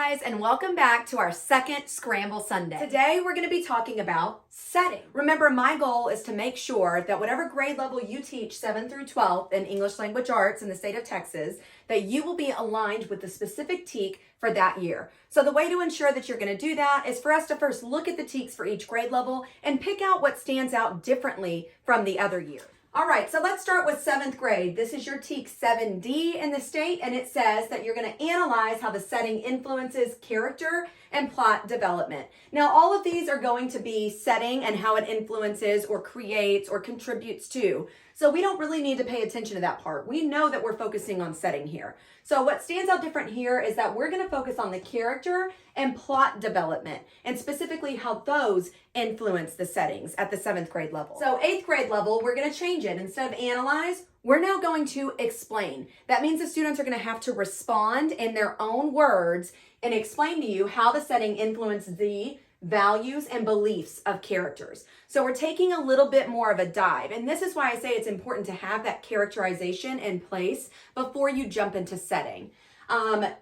guys, and welcome back to our second Scramble Sunday. Today we're going to be talking about setting. Remember, my goal is to make sure that whatever grade level you teach 7th through 12th in English Language Arts in the state of Texas, that you will be aligned with the specific TEK for that year. So the way to ensure that you're going to do that is for us to first look at the TEKs for each grade level and pick out what stands out differently from the other year. All right, so let's start with 7th grade. This is your TEK 7D in the state, and it says that you're going to analyze how the setting influences character and plot development. Now, all of these are going to be setting and how it influences or creates or contributes to. So we don't really need to pay attention to that part. We know that we're focusing on setting here. So what stands out different here is that we're going to focus on the character and plot development, and specifically how those influence the settings at the 7th grade level. So 8th grade level, we're going to change it. Instead of analyze, we're now going to explain. That means the students are going to have to respond in their own words and explain to you how the setting influences the values and beliefs of characters. So we're taking a little bit more of a dive, and this is why I say it's important to have that characterization in place before you jump into setting.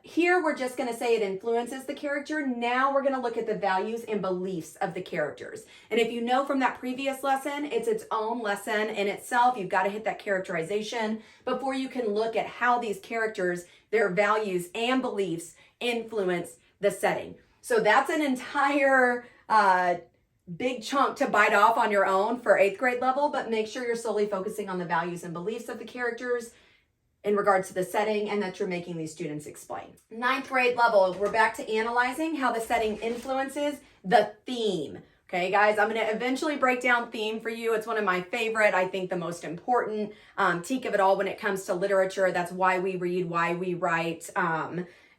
Here we're just going to say it influences the character. Now we're going to look at the values and beliefs of the characters. And if you know from that previous lesson, it's its own lesson in itself. You've got to hit that characterization before you can look at how these characters, their values and beliefs influence the setting. So that's an entire big chunk to bite off on your own for 8th grade level, but make sure you're solely focusing on the values and beliefs of the characters in regards to the setting, and that you're making these students explain. 9th grade level, we're back to analyzing how the setting influences the theme. Okay, guys, I'm going to eventually break down theme for you. It's one of my favorite, I think the most important TEK of it all when it comes to literature. That's why we read, why we write,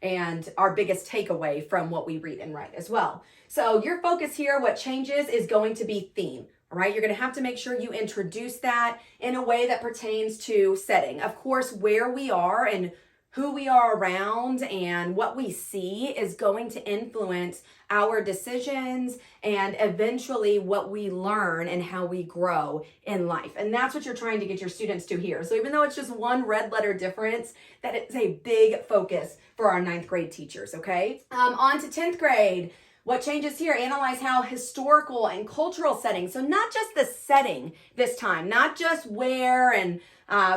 and our biggest takeaway from what we read and write as well. So your focus here, what changes, is going to be theme. All right, you're going to have to make sure you introduce that in a way that pertains to setting. Of course, where we are and who we are around and what we see is going to influence our decisions and eventually what we learn and how we grow in life. And that's what you're trying to get your students to here. So even though it's just one red letter difference, that is a big focus for our 9th grade teachers, okay? On to 10th grade. What changes here? Analyze how historical and cultural settings, so not just the setting this time, not just where and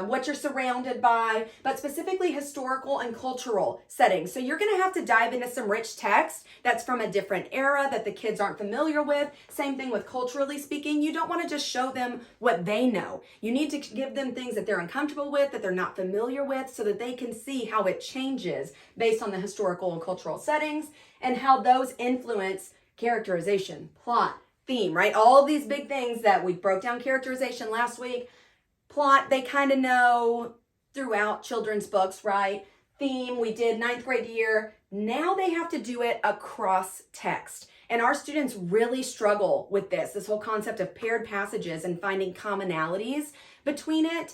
what you're surrounded by, but specifically historical and cultural settings. So you're going to have to dive into some rich text that's from a different era that the kids aren't familiar with. Same thing with culturally speaking. You don't want to just show them what they know. You need to give them things that they're uncomfortable with, that they're not familiar with, so that they can see how it changes based on the historical and cultural settings and how those influence characterization, plot, theme, right? All these big things that we broke down characterization last week. Plot, they kind of know throughout children's books, right? Theme, we did 9th grade year. Now they have to do it across text. And our students really struggle with this whole concept of paired passages and finding commonalities between it,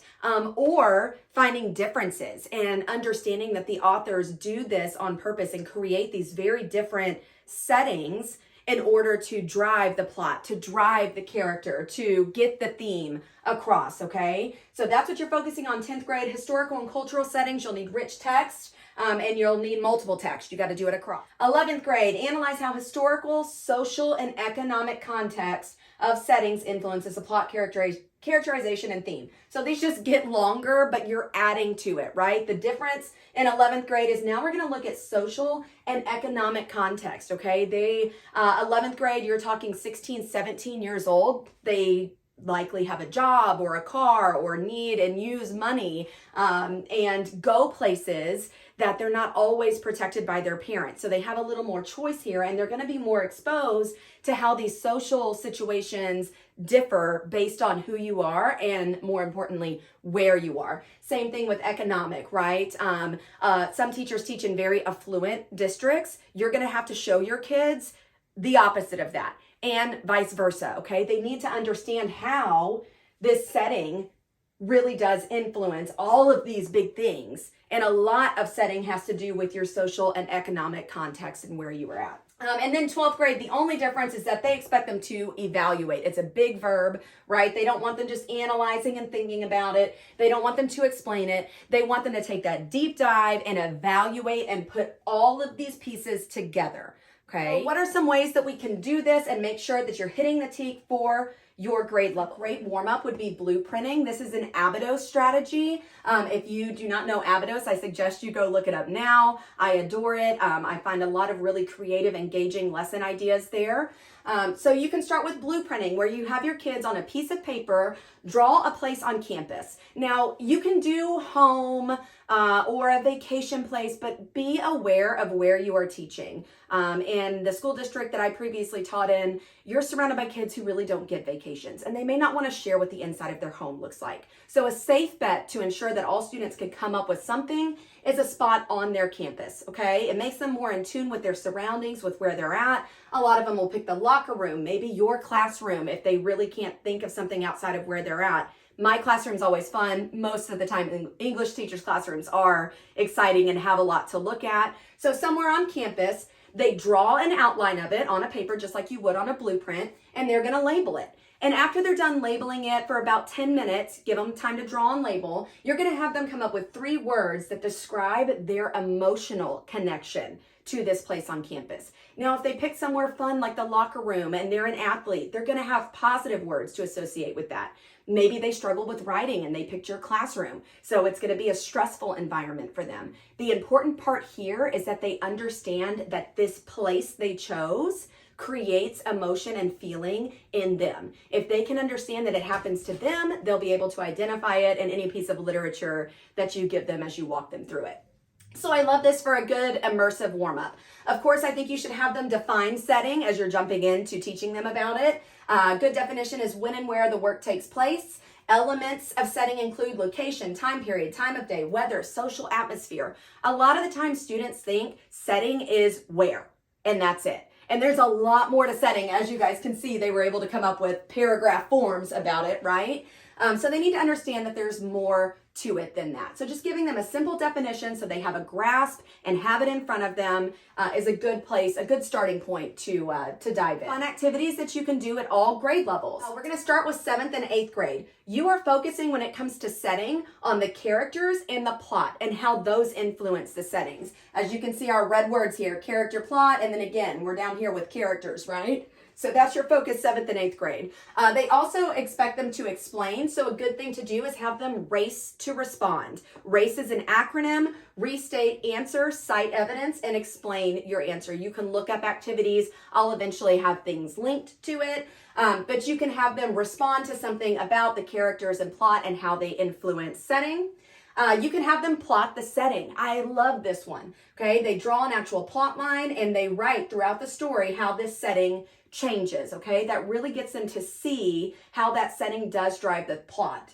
or finding differences and understanding that the authors do this on purpose and create these very different settings in order to drive the plot, to drive the character, to get the theme across, okay? So that's what you're focusing on 10th grade. Historical and cultural settings, you'll need rich text, and you'll need multiple text. You got to do it across. 11th grade, analyze how historical, social, and economic context of settings influences the plot, characterization, and theme. So these just get longer, but you're adding to it, right? The difference in 11th grade is now we're going to look at social and economic context, okay? 11th grade, you're talking 16, 17 years old. They likely have a job or a car or need and use money and go places that they're not always protected by their parents. So they have a little more choice here, and they're going to be more exposed to how these social situations differ based on who you are and, more importantly, where you are. Same thing with economic, right? Some teachers teach in very affluent districts. You're going to have to show your kids the opposite of that, and vice versa, okay? They need to understand how this setting really does influence all of these big things. And a lot of setting has to do with your social and economic context and where you are at. And then 12th grade, the only difference is that they expect them to evaluate. It's a big verb, right? They don't want them just analyzing and thinking about it. They don't want them to explain it. They want them to take that deep dive and evaluate and put all of these pieces together, okay? So what are some ways that we can do this and make sure that you're hitting the TEK for your grade level? Great warm-up would be blueprinting. This is an Abydos strategy. If you do not know Abydos, I suggest you go look it up now. I adore it. I find a lot of really creative, engaging lesson ideas there. So you can start with blueprinting, where you have your kids on a piece of paper draw a place on campus. Now, you can do home or a vacation place, but be aware of where you are teaching. In the school district that I previously taught in, you're surrounded by kids who really don't get vacations, and they may not want to share what the inside of their home looks like. So a safe bet to ensure that all students can come up with something is a spot on their campus, okay? It makes them more in tune with their surroundings, with where they're at. A lot of them will pick the locker room, maybe your classroom, if they really can't think of something outside of where they're at. My classroom's always fun. Most of the time, English teachers' classrooms are exciting and have a lot to look at. So somewhere on campus, they draw an outline of it on a paper, just like you would on a blueprint, and they're gonna label it. And after they're done labeling it for about 10 minutes, give them time to draw and label, you're gonna have them come up with 3 words that describe their emotional connection to this place on campus. Now, if they pick somewhere fun like the locker room and they're an athlete, they're gonna have positive words to associate with that. Maybe they struggle with writing and they picked your classroom, so it's gonna be a stressful environment for them. The important part here is that they understand that this place they chose creates emotion and feeling in them. If they can understand that it happens to them, they'll be able to identify it in any piece of literature that you give them as you walk them through it. So I love this for a good immersive warm-up. Of course, I think you should have them define setting as you're jumping into teaching them about it. Good definition is when and where the work takes place. Elements of setting include location, time period, time of day, weather, social atmosphere. A lot of the time students think setting is where, and that's it. And there's a lot more to setting. As you guys can see, they were able to come up with paragraph forms about it, right? So they need to understand that there's more to it than that. So just giving them a simple definition so they have a grasp and have it in front of them is a good place, a good starting point to dive in. Fun activities that you can do at all grade levels. We're going to start with 7th and 8th grade. You are focusing when it comes to setting on the characters and the plot and how those influence the settings. As you can see, our red words here, character, plot, and then again, we're down here with characters, right? So that's your focus 7th and 8th grade. They also expect them to explain. So a good thing to do is have them race to respond. RACE is an acronym. Restate, answer, cite evidence, and explain your answer. You can look up activities. I'll eventually have things linked to it. But you can have them respond to something about the characters and plot and how they influence setting. You can have them plot the setting. I love this one. Okay, they draw an actual plot line and they write throughout the story how this setting changes. Okay, that really gets them to see how that setting does drive the plot.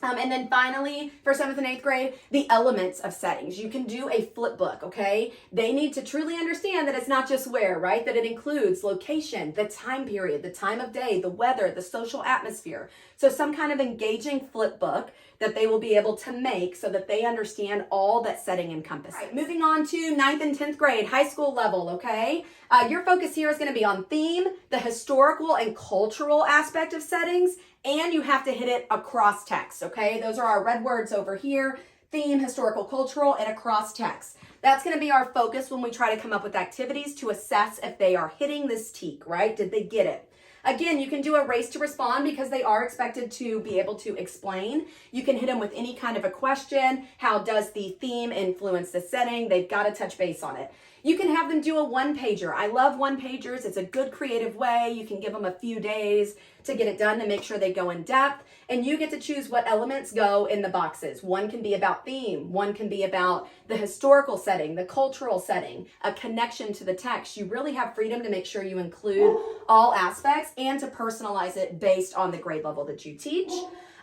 And then finally, for 7th and 8th grade, the elements of settings. You can do a flip book, okay? They need to truly understand that it's not just where, right? That it includes location, the time period, the time of day, the weather, the social atmosphere. So some kind of engaging flip book that they will be able to make so that they understand all that setting encompasses. Right, moving on to 9th and 10th grade, high school level, okay? Your focus here is going to be on theme, the historical and cultural aspect of settings, and you have to hit it across text, okay? Those are our red words over here, theme, historical, cultural, and across text. That's going to be our focus when we try to come up with activities to assess if they are hitting this TEK, right? Did they get it? Again, you can do a race to respond because they are expected to be able to explain. You can hit them with any kind of a question. How does the theme influence the setting? They've got to touch base on it. You can have them do a one-pager. I love one-pagers. It's a good creative way. You can give them a few days to get it done to make sure they go in depth. And you get to choose what elements go in the boxes. One can be about theme. One can be about the historical setting, the cultural setting, a connection to the text. You really have freedom to make sure you include all aspects and to personalize it based on the grade level that you teach.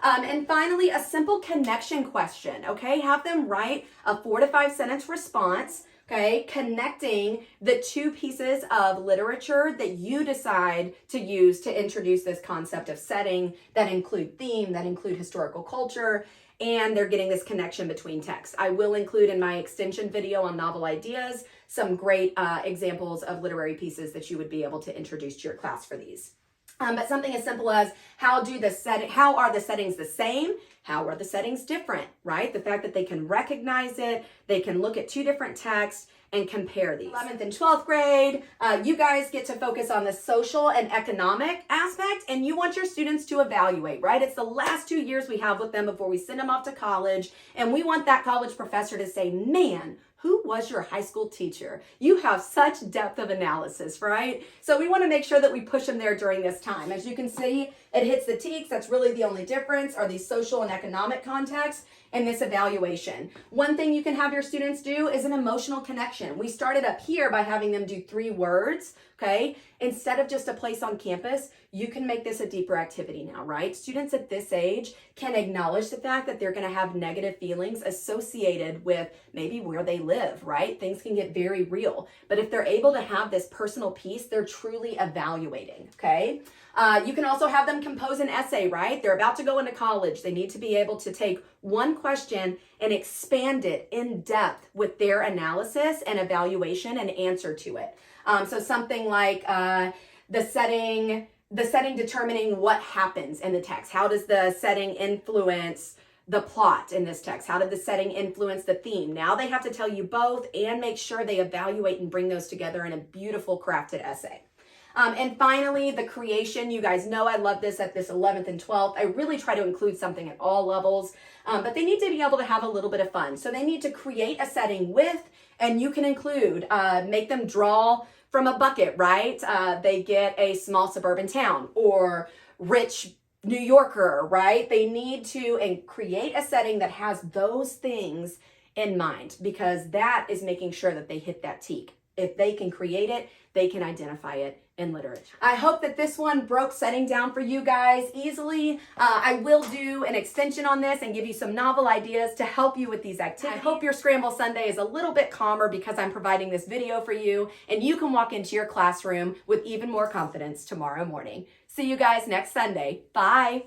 And finally, a simple connection question, okay? Have them write a 4 to 5 sentence response, okay, connecting the 2 pieces of literature that you decide to use to introduce this concept of setting that include theme, that include historical culture, and they're getting this connection between text. I will include in my extension video on novel ideas some great examples of literary pieces that you would be able to introduce to your class for these. But something as simple as how are the settings the same? How are the settings different, right? The fact that they can recognize it, they can look at two different texts and compare these. 11th and 12th grade, you guys get to focus on the social and economic aspect, and you want your students to evaluate, right? It's the last 2 years we have with them before we send them off to college, and we want that college professor to say, man, who was your high school teacher? You have such depth of analysis, right? So we want to make sure that we push them there during this time. As you can see, it hits the TEKS. That's really the only difference, are these social and economic contexts in this evaluation. One thing you can have your students do is an emotional connection. We started up here by having them do 3 words, okay? Instead of just a place on campus, you can make this a deeper activity now, right? Students at this age can acknowledge the fact that they're gonna have negative feelings associated with maybe where they live, right? Things can get very real. But if they're able to have this personal piece, they're truly evaluating, okay? You can also have them compose an essay, right? They're about to go into college. They need to be able to take one question and expand it in depth with their analysis and evaluation and answer to it. So something like the setting determining what happens in the text. How does the setting influence the plot in this text? How did the setting influence the theme? Now they have to tell you both and make sure they evaluate and bring those together in a beautiful crafted essay. And finally, the creation. You guys know I love this at this 11th and 12th. I really try to include something at all levels, but they need to be able to have a little bit of fun. So they need to create a setting with, and you can include, make them draw from a bucket, right? They get a small suburban town or rich New Yorker, right? They need to create a setting that has those things in mind, because that is making sure that they hit that TEK. If they can create it, they can identify it in literature. I hope that this one broke setting down for you guys easily. I will do an extension on this and give you some novel ideas to help you with these activities. I hope your Scramble Sunday is a little bit calmer because I'm providing this video for you, and you can walk into your classroom with even more confidence tomorrow morning. See you guys next Sunday. Bye.